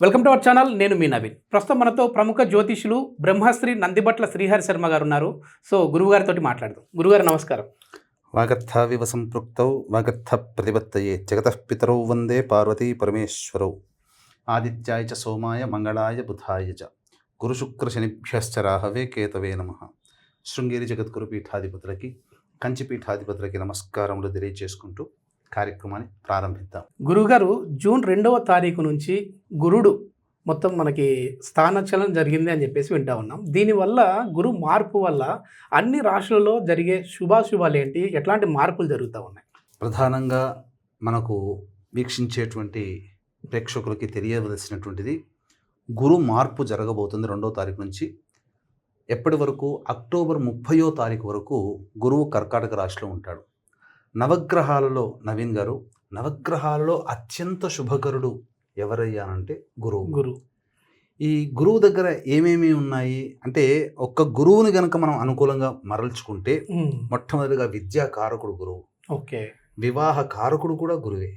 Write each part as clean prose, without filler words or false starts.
Welcome to our channel. నేను మీ నవీన్. ప్రస్తుతం మనతో ప్రముఖ జ్యోతిషులు బ్రహ్మశ్రీ నందిబట్ల శ్రీహరి శర్మ గారు ఉన్నారు. సో గురువుగారితో మాట్లాడదాం. గురుగారు నమస్కారం. వాగర్థావివ సంపృక్తౌ వాగర్థ ప్రతిపత్తయే జగతః పితరౌ వందే పార్వతీ పరమేశ్వరౌ ఆదిత్యాయ చ సోమాయ మంగళాయ బుధాయ చ గురుశుక్ర శనిభ్యశ్చ రాహవే కేతవే నమః. శృంగేరి జగద్గురు పీఠాధిపతులకి కంచి పీఠాధిపతులకి నమస్కారములు తెలియజేసుకుంటూ కార్యక్రమాన్ని ప్రారంభిద్దాం. గురుగారు జూన్ 2వ తారీఖు నుంచి గురుడు మొత్తం మనకి స్థానచలనం జరిగింది అని చెప్పేసి వింటా ఉన్నాం. దీనివల్ల గురు మార్పు వల్ల అన్ని రాశులలో జరిగే శుభాశుభాలు ఏంటి, ఎట్లాంటి మార్పులు జరుగుతూ ఉన్నాయి? ప్రధానంగా మనకు వీక్షించేటువంటి ప్రేక్షకులకి తెలియవలసినటువంటిది, గురు మార్పు జరగబోతుంది 2వ తారీఖు నుంచి. ఎప్పటి వరకు? అక్టోబర్ 30వ తారీఖు వరకు గురువు కర్కాటక రాశిలో ఉంటాడు. నవగ్రహాలలో నవీన్ గారు, నవగ్రహాలలో అత్యంత శుభకరుడు ఎవరయ్యానంటే గురువు. ఈ గురువు దగ్గర ఏమేమి ఉన్నాయి అంటే, ఒక్క గురువుని గనక మనం అనుకూలంగా మరల్చుకుంటే మొట్టమొదటిగా విద్యా కారకుడు గురువు. ఓకే. వివాహ కారకుడు కూడా గురువే.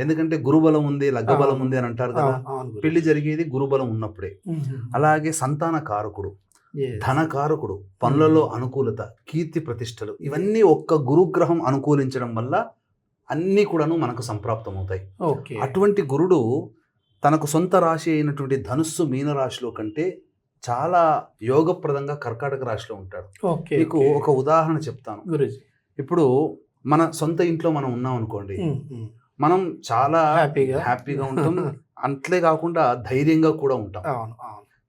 ఎందుకంటే గురుబలం ఉంది, లగ్నబలం ఉంది అని అంటారు కదా. పెళ్లి జరిగేది గురుబలం ఉన్నప్పుడే. అలాగే సంతాన కారకుడు, ధనకారకుడు, పనులలో అనుకూలత, కీర్తి ప్రతిష్టలు, ఇవన్నీ ఒక్క గురుగ్రహం అనుకూలించడం వల్ల అన్నీ కూడాను మనకు సంప్రాప్తమవుతాయి. అటువంటి గురుడు తనకు సొంత రాశి అయినటువంటి ధనుస్సు మీనరాశిలో కంటే చాలా యోగప్రదంగా కర్కాటక రాశిలో ఉంటాడు. మీకు ఒక ఉదాహరణ చెప్తాను. ఇప్పుడు మన సొంత ఇంట్లో మనం ఉన్నాం అనుకోండి, మనం చాలా హ్యాపీగా ఉంటాం. అంతే కాకుండా ధైర్యంగా కూడా ఉంటాం.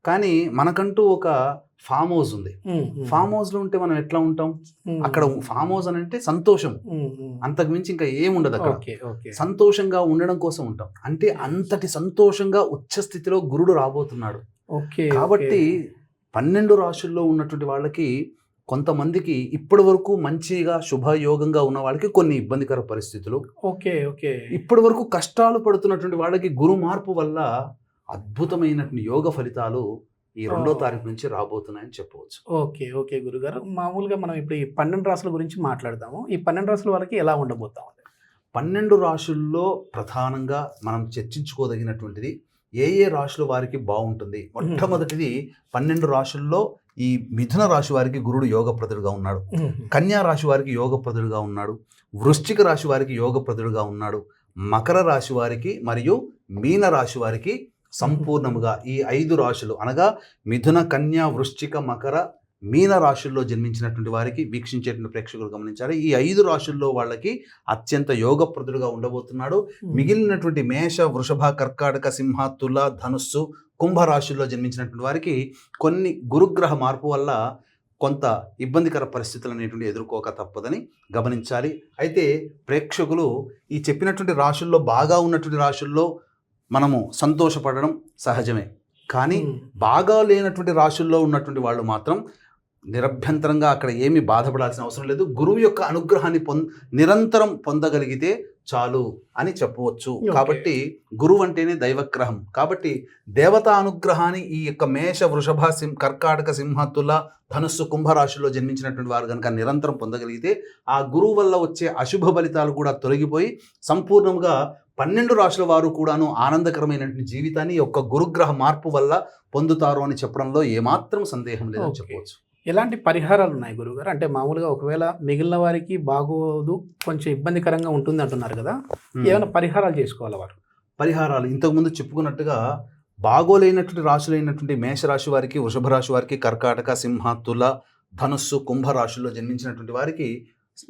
కానీ మనకంటూ ఒక ఫామ్ హౌస్ ఉంది. ఫామ్ హౌస్ లో ఉంటే మనం ఎట్లా ఉంటాం? అక్కడ ఫామ్ హౌస్ అని అంటే సంతోషం, అంతకు మించి ఇంకా ఏముండదు అక్కడ. సంతోషంగా ఉండడం కోసం ఉంటాం. అంటే అంతటి సంతోషంగా ఉచ్చ స్థితిలో గురుడు రాబోతున్నాడు. కాబట్టి 12 రాశుల్లో ఉన్నటువంటి వాళ్ళకి, కొంతమందికి ఇప్పటి వరకు మంచిగా శుభయోగంగా ఉన్న వాళ్ళకి కొన్ని ఇబ్బందికర పరిస్థితులు, ఇప్పటి వరకు కష్టాలు పడుతున్నటువంటి వాళ్ళకి గురు మార్పు వల్ల అద్భుతమైనటువంటి యోగ ఫలితాలు ఈ 2వ తారీఖు నుంచి రాబోతున్నాయని చెప్పవచ్చు. ఓకే గురుగారు, మామూలుగా మనం ఇప్పుడు ఈ 12 రాశుల గురించి మాట్లాడదాము. ఈ 12 రాశుల వాళ్ళకి ఎలా ఉండబోతాం? 12 రాశుల్లో ప్రధానంగా మనం చర్చించుకోదగినటువంటిది ఏ రాశుల వారికి బాగుంటుంది. మొట్టమొదటిది 12 రాశుల్లో ఈ మిథున రాశి వారికి గురుడు యోగప్రదుడుగా ఉన్నాడు. కన్యా రాశి వారికి యోగప్రదుడుగా ఉన్నాడు. వృశ్చిక రాశి వారికి యోగప్రదుడుగా ఉన్నాడు. మకర రాశి వారికి మరియు మీన రాశి వారికి సంపూర్ణముగా ఈ 5 రాశులు అనగా మిథున, కన్యా, వృశ్చిక, మకర, మీన రాశుల్లో జన్మించినటువంటి వారికి వీక్షించేటువంటి ప్రేక్షకులు గమనించాలి. ఈ 5 రాశుల్లో వాళ్ళకి అత్యంత యోగప్రదుడుగా ఉండబోతున్నాడు. మిగిలినటువంటి మేష, వృషభ, కర్కాటక, సింహ, తుల, ధనుస్సు, కుంభ రాశుల్లో జన్మించినటువంటి వారికి కొన్ని గురుగ్రహ మార్పు వల్ల కొంత ఇబ్బందికర పరిస్థితులు అనేటువంటి ఎదుర్కోక తప్పదని గమనించాలి. అయితే ప్రేక్షకులు ఈ చెప్పినటువంటి రాశుల్లో, బాగా ఉన్నటువంటి రాశుల్లో మనము సంతోషపడడం సహజమే. కానీ బాగా లేనటువంటి రాశుల్లో ఉన్నటువంటి వాళ్ళు మాత్రం నిరభ్యంతరంగా అక్కడ ఏమీ బాధపడాల్సిన అవసరం లేదు. గురువు యొక్క అనుగ్రహాన్ని నిరంతరం పొందగలిగితే చాలు అని చెప్పవచ్చు. కాబట్టి గురువు అంటేనే దైవగ్రహం. కాబట్టి దేవతా అనుగ్రహాన్ని ఈ యొక్క మేష, వృషభ, కర్కాటక, సింహ, తుల, ధనుస్సు, కుంభరాశుల్లో జన్మించినటువంటి వారు కనుక నిరంతరం పొందగలిగితే ఆ గురువు వల్ల వచ్చే అశుభ ఫలితాలు కూడా తొలగిపోయి సంపూర్ణంగా 12 రాశుల వారు కూడాను ఆనందకరమైనటువంటి జీవితాన్ని యొక్క గురుగ్రహ మార్పు వల్ల పొందుతారు అని చెప్పడంలో ఏమాత్రం సందేహం లేదని చెప్పవచ్చు. ఎలాంటి పరిహారాలు ఉన్నాయి గురుగారు? అంటే మామూలుగా ఒకవేళ మిగిలిన వారికి బాగోదు, కొంచెం ఇబ్బందికరంగా ఉంటుంది అంటున్నారు కదా, ఏమైనా పరిహారాలు చేసుకోవాలి వారు? పరిహారాలు ఇంతకుముందు చెప్పుకున్నట్టుగా బాగోలేనటువంటి రాశులైనటువంటి మేషరాశి వారికి, వృషభ రాశి వారికి, కర్కాటక, సింహ, తుల, ధనుస్సు, కుంభ రాశుల్లో జన్మించినటువంటి వారికి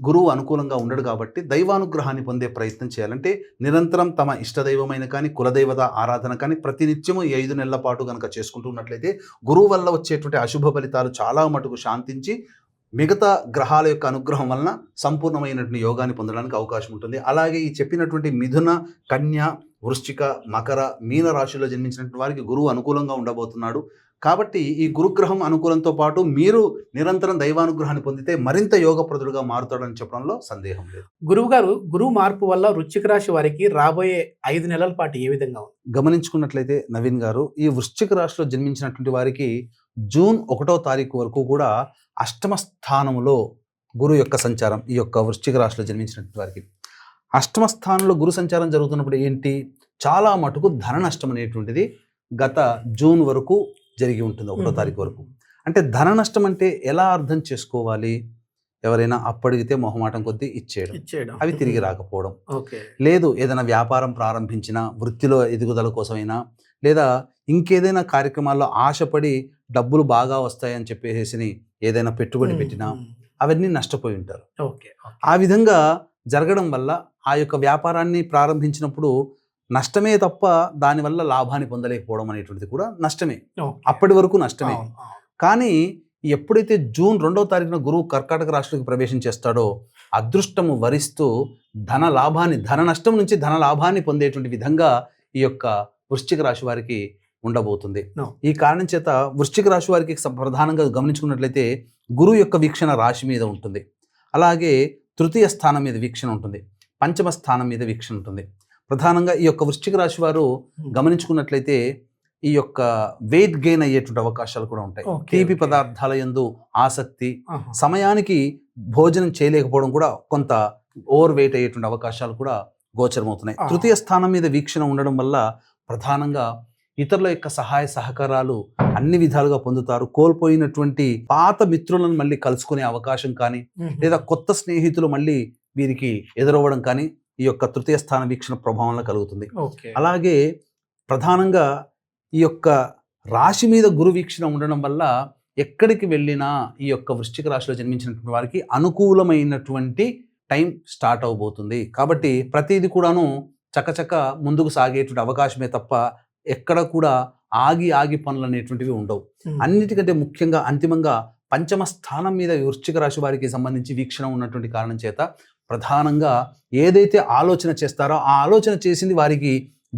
గురువు అనుకూలంగా ఉండడు. కాబట్టి దైవానుగ్రహాన్ని పొందే ప్రయత్నం చేయాలంటే నిరంతరం తమ ఇష్టదైవమైన కానీ, కులదైవత ఆరాధన కానీ ప్రతినిత్యము ఈ 5 నెలల పాటు కనుక చేసుకుంటూ ఉన్నట్లయితే గురువు వల్ల వచ్చేటువంటి అశుభ ఫలితాలు చాలా మటుకు శాంతించి మిగతా గ్రహాల యొక్క అనుగ్రహం వలన సంపూర్ణమైనటువంటి యోగాన్ని పొందడానికి అవకాశం ఉంటుంది. అలాగే ఈ చెప్పినటువంటి మిథున, కన్య, వృశ్చిక, మకర, మీన రాశుల్లో జన్మించినటువంటి వారికి గురువు అనుకూలంగా ఉండబోతున్నాడు. కాబట్టి ఈ గురుగ్రహం అనుకూలంతో పాటు మీరు నిరంతరం దైవానుగ్రహాన్ని పొందితే మరింత యోగప్రదుడుగా మారుతాడని చెప్పడంలో సందేహం లేదు. గురువు గారు, గురువు మార్పు వల్ల వృశ్చిక రాశి వారికి రాబోయే 5 నెలల పాటు ఏ విధంగా ఉంది? గమనించుకున్నట్లయితే నవీన్ గారు, ఈ వృశ్చిక రాశిలో జన్మించినటువంటి వారికి జూన్ 1వ తారీఖు వరకు కూడా అష్టమ స్థానంలో గురు యొక్క సంచారం, ఈ యొక్క వృశ్చిక రాశిలో జన్మించినటువంటి వారికి అష్టమ స్థానంలో గురు సంచారం జరుగుతున్నప్పుడు ఏంటి, చాలా మటుకు ధన నష్టం అనేటువంటిది గత జూన్ వరకు జరిగి ఉంటుంది, 1వ తారీఖు వరకు. అంటే ధన నష్టం అంటే ఎలా అర్థం చేసుకోవాలి? ఎవరైనా అప్పడిగితే మొహమాటం కొద్దీ ఇచ్చేయడం, అవి తిరిగి రాకపోవడం. లేదు ఏదైనా వ్యాపారం ప్రారంభించినా, వృత్తిలో ఎదుగుదల కోసమైనా, లేదా ఇంకేదైనా కార్యక్రమాల్లో ఆశపడి డబ్బులు బాగా వస్తాయని చెప్పేసి ఏదైనా పెట్టుబడి పెట్టినా అవన్నీ నష్టపోయి ఉంటారు. ఆ విధంగా జరగడం వల్ల ఆ యొక్క వ్యాపారాన్ని ప్రారంభించినప్పుడు నష్టమే తప్ప దానివల్ల లాభాన్ని పొందలేకపోవడం అనేటువంటిది కూడా నష్టమే, అప్పటి వరకు నష్టమే. కానీ ఎప్పుడైతే జూన్ 2వ తారీఖున గురువు కర్కాటక రాశిలోకి ప్రవేశం చేస్తాడో అదృష్టము వరిస్తూ ధన నష్టం నుంచి ధన లాభాన్ని పొందేటువంటి విధంగా ఈ యొక్క వృశ్చిక రాశి వారికి ఉండబోతుంది. ఈ కారణం చేత వృశ్చిక రాశి వారికి ప్రధానంగా గమనించుకున్నట్లయితే గురువు యొక్క వీక్షణ రాశి మీద ఉంటుంది, అలాగే తృతీయ స్థానం మీద వీక్షణ ఉంటుంది, పంచమ స్థానం మీద వీక్షణ ఉంటుంది. ప్రధానంగా ఈ యొక్క వృశ్చిక రాశి వారు గమనించుకున్నట్లయితే ఈ యొక్క వెయిట్ గెయిన్ అయ్యేటువంటి అవకాశాలు కూడా ఉంటాయి. తీపి పదార్థాల యందు ఆసక్తి, సమయానికి భోజనం చేయలేకపోవడం కూడా కొంత ఓవర్ వెయిట్ అయ్యేటువంటి అవకాశాలు కూడా గోచరమవుతున్నాయి. తృతీయ స్థానం మీద వీక్షణ ఉండడం వల్ల ప్రధానంగా ఇతరుల యొక్క సహాయ సహకారాలు అన్ని విధాలుగా పొందుతారు. కోల్పోయినటువంటి పాత మిత్రులను మళ్ళీ కలుసుకునే అవకాశం కానీ, లేదా కొత్త స్నేహితులు మళ్ళీ వీరికి ఎదురవ్వడం కానీ ఈ యొక్క తృతీయ స్థాన వీక్షణ ప్రభావంలో కలుగుతుంది. అలాగే ప్రధానంగా ఈ యొక్క రాశి మీద గురు వీక్షణ ఉండడం వల్ల ఎక్కడికి వెళ్ళినా ఈ యొక్క వృశ్చిక రాశిలో జన్మించినటువంటి వారికి అనుకూలమైనటువంటి టైం స్టార్ట్ అవబోతుంది. కాబట్టి ప్రతిదీ కూడాను చకచక ముందుకు సాగేటువంటి అవకాశమే తప్ప ఎక్కడ కూడా ఆగి పనులు అనేటువంటివి ఉండవు. అన్నిటికంటే ముఖ్యంగా అంతిమంగా పంచమ స్థానం మీద వృశ్చిక రాశి వారికి సంబంధించి వీక్షణ ఉన్నటువంటి కారణం చేత ప్రధానంగా ఏదైతే ఆలోచన చేస్తారో ఆ ఆలోచన చేసింది వారికి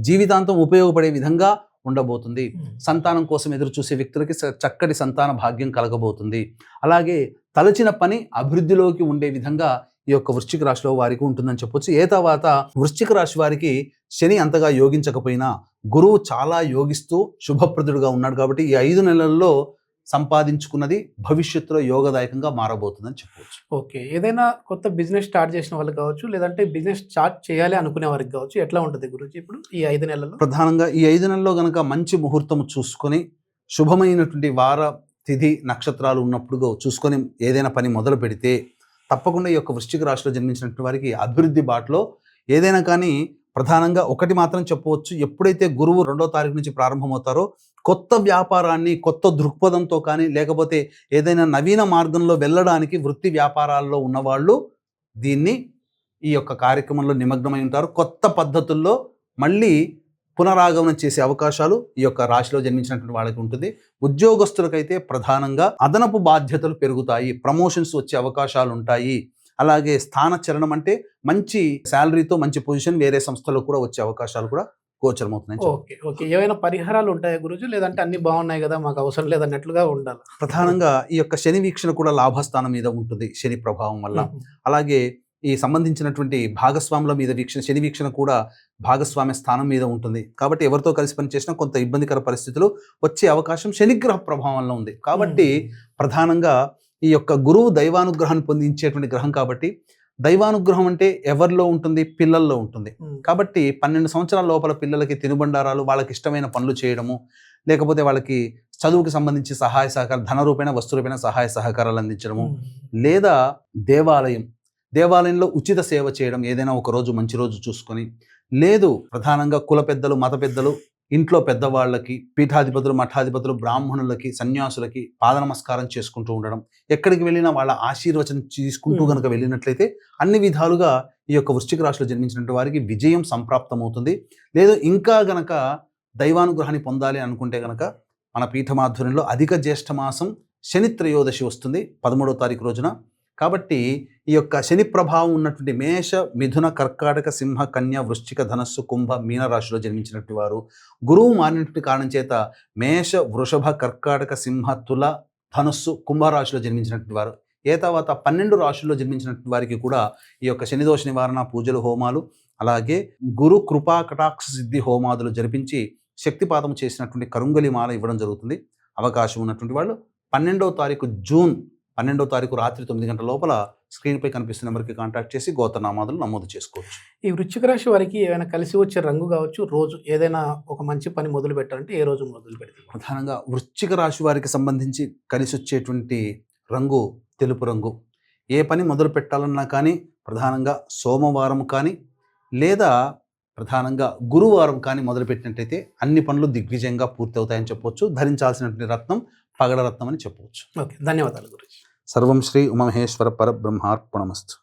జీవితాంతం ఉపయోగపడే విధంగా ఉండబోతుంది. సంతానం కోసం ఎదురు చూసే వ్యక్తులకి చక్కటి సంతాన భాగ్యం కలగబోతుంది. అలాగే తలచిన పని అభివృద్ధిలోకి ఉండే విధంగా ఈ యొక్క వృశ్చిక రాశిలో వారికి ఉంటుందని చెప్పొచ్చు. తర్వాత వృశ్చిక రాశి వారికి శని అంతగా యోగించకపోయినా గురువు చాలా యోగిస్తూ శుభప్రదుడుగా ఉన్నాడు కాబట్టి ఈ 5 నెలల్లో సంపాదించుకున్నది భవిష్యత్తులో యోగదాయకంగా మారబోతుందని చెప్పవచ్చు. ఏదైనా కొత్త బిజినెస్ స్టార్ట్ చేసిన వాళ్ళకి కావచ్చు, లేదంటే బిజినెస్ స్టార్ట్ చేయాలి అనుకునే వారికి కావచ్చు, ఎట్లా ఉంటుంది గురుజీ ఇప్పుడు ఈ 5 నెలల్లో? ప్రధానంగా ఈ 5 నెలల్లో గనక మంచి ముహూర్తం చూసుకొని శుభమైనటువంటి వార తిథి నక్షత్రాలు ఉన్నప్పుడు చూసుకొని ఏదైనా పని మొదలు పెడితే తప్పకుండా ఈ యొక్క వృశ్చిక రాశిలో జన్మించినటువంటి వారికి అభివృద్ధి బాటలో ఏదైనా కానీ ప్రధానంగా ఒకటి మాత్రం చెప్పవచ్చు, ఎప్పుడైతే గురువు 2వ తారీఖు నుంచి ప్రారంభమవుతారో కొత్త వ్యాపారాన్ని కొత్త దృక్పథంతో కానీ, లేకపోతే ఏదైనా నవీన మార్గంలో వెళ్ళడానికి వృత్తి వ్యాపారాల్లో ఉన్నవాళ్ళు దీన్ని ఈ యొక్క కార్యక్రమంలో నిమగ్నమై ఉంటారు. కొత్త పద్ధతుల్లో మళ్ళీ పునరాగమనం చేసే అవకాశాలు ఈ యొక్క రాశిలో జన్మించినటువంటి వాళ్ళకి ఉంటుంది. ఉద్యోగస్తులకైతే ప్రధానంగా అదనపు బాధ్యతలు పెరుగుతాయి, ప్రమోషన్స్ వచ్చే అవకాశాలు ఉంటాయి. అలాగే స్థానచలనం అంటే మంచి శాలరీతో మంచి పొజిషన్ వేరే సంస్థలో కూడా వచ్చే అవకాశాలు కూడా గోచరమవుతున్నాయి. ఏమైనా పరిహారాలు ఉంటాయా గురుజీ, లేదంటే అన్ని బాగున్నాయి కదా మాకు అవసరం లేదన్నట్లుగా ఉండాలి? ప్రధానంగా ఈ యొక్క శని వీక్షణ కూడా లాభస్థానం మీద ఉంటుంది శని ప్రభావం వల్ల. అలాగే ఈ సంబంధించినటువంటి భాగస్వాముల మీద వీక్షణ, శని వీక్షణ కూడా భాగస్వామ్య స్థానం మీద ఉంటుంది. కాబట్టి ఎవరితో కలిసి పనిచేసినా కొంత ఇబ్బందికర పరిస్థితులు వచ్చే అవకాశం శనిగ్రహ ప్రభావంలో ఉంది. కాబట్టి ప్రధానంగా ఈ యొక్క గురువు దైవానుగ్రహాన్ని పొందించేటువంటి గ్రహం కాబట్టి దైవానుగ్రహం అంటే ఎవరిలో ఉంటుంది? పిల్లల్లో ఉంటుంది. కాబట్టి 12 సంవత్సరాల లోపల పిల్లలకి తినుబండారాలు, వాళ్ళకి ఇష్టమైన పనులు చేయడము, లేకపోతే వాళ్ళకి చదువుకి సంబంధించి సహాయ సహకారం, ధన రూపేణ వస్తు రూపేణ సహాయ సహకారాలు అందించడము, లేదా దేవాలయంలో ఉచిత సేవ చేయడం, ఏదైనా ఒక రోజు మంచి రోజు చూసుకొని, లేదు ప్రధానంగా కుల పెద్దలు, మత పెద్దలు, ఇంట్లో పెద్దవాళ్ళకి, పీఠాధిపతులు, మఠాధిపతులు, బ్రాహ్మణులకి, సన్యాసులకి పాద నమస్కారం చేసుకుంటూ ఉండడం, ఎక్కడికి వెళ్ళినా వాళ్ళ ఆశీర్వచనం తీసుకుంటూ గనక వెళ్ళినట్లయితే అన్ని విధాలుగా ఈ యొక్క వృశ్చిక రాశిలో జన్మించినటువంటి వారికి విజయం సంప్రాప్తమవుతుంది. లేదు ఇంకా గనక దైవానుగ్రహాన్ని పొందాలి అనుకుంటే గనక మన పీఠమాధ్వర్యంలో అధిక జ్యేష్ఠ మాసం శని త్రయోదశి వస్తుంది 13వ తారీఖు రోజున. కాబట్టి ఈ యొక్క శని ప్రభావం ఉన్నటువంటి మేష, మిథున, కర్కాటక, సింహ, కన్య, వృశ్చిక, ధనస్సు, కుంభ, మీన రాశిలో జన్మించినటువంటి వారు గురువు మారినటువంటి కారణం చేత మేష, వృషభ, కర్కాటక, సింహ, తుల, ధనస్సు, కుంభరాశిలో జన్మించినటువంటి వారు, తర్వాత 12 రాశుల్లో జన్మించినటువంటి వారికి కూడా ఈ యొక్క శనిదోష నివారణ పూజలు, హోమాలు, అలాగే గురు కృపా కటాక్ష సిద్ధి హోమాదులు జరిపించి శక్తిపాతం చేసినటువంటి కరుంగలి మాల ఇవ్వడం జరుగుతుంది. అవకాశం ఉన్నటువంటి వాళ్ళు 12వ తారీఖు జూన్ 12వ తారీఖు రాత్రి 9 గంటల లోపల స్క్రీన్పై కనిపిస్తున్న నెంబర్కి కాంటాక్ట్ చేసి గోత్రనామాదులు నమోదు చేసుకోవచ్చు. ఈ వృశ్చిక రాశి వారికి ఏమైనా కలిసి వచ్చే రంగు కావచ్చు, రోజు ఏదైనా ఒక మంచి పని మొదలు పెట్టాలంటే ఏ రోజు మొదలు పెడతారు? ప్రధానంగా వృశ్చిక రాశి వారికి సంబంధించి కలిసి వచ్చేటువంటి రంగు తెలుపు రంగు. ఏ పని మొదలు పెట్టాలన్నా కానీ ప్రధానంగా సోమవారం కానీ లేదా ప్రధానంగా గురువారం కానీ మొదలుపెట్టినట్టయితే అన్ని పనులు దిగ్విజయంగా పూర్తవుతాయని చెప్పవచ్చు. ధరించాల్సినటువంటి రత్నం పగడ రత్నం అని చెప్పవచ్చు. ఓకే, ధన్యవాదాలు గురుజీ. సర్వం శ్రీ ఉమామహేశ్వర పరబ్రహ్మార్పణమస్తు.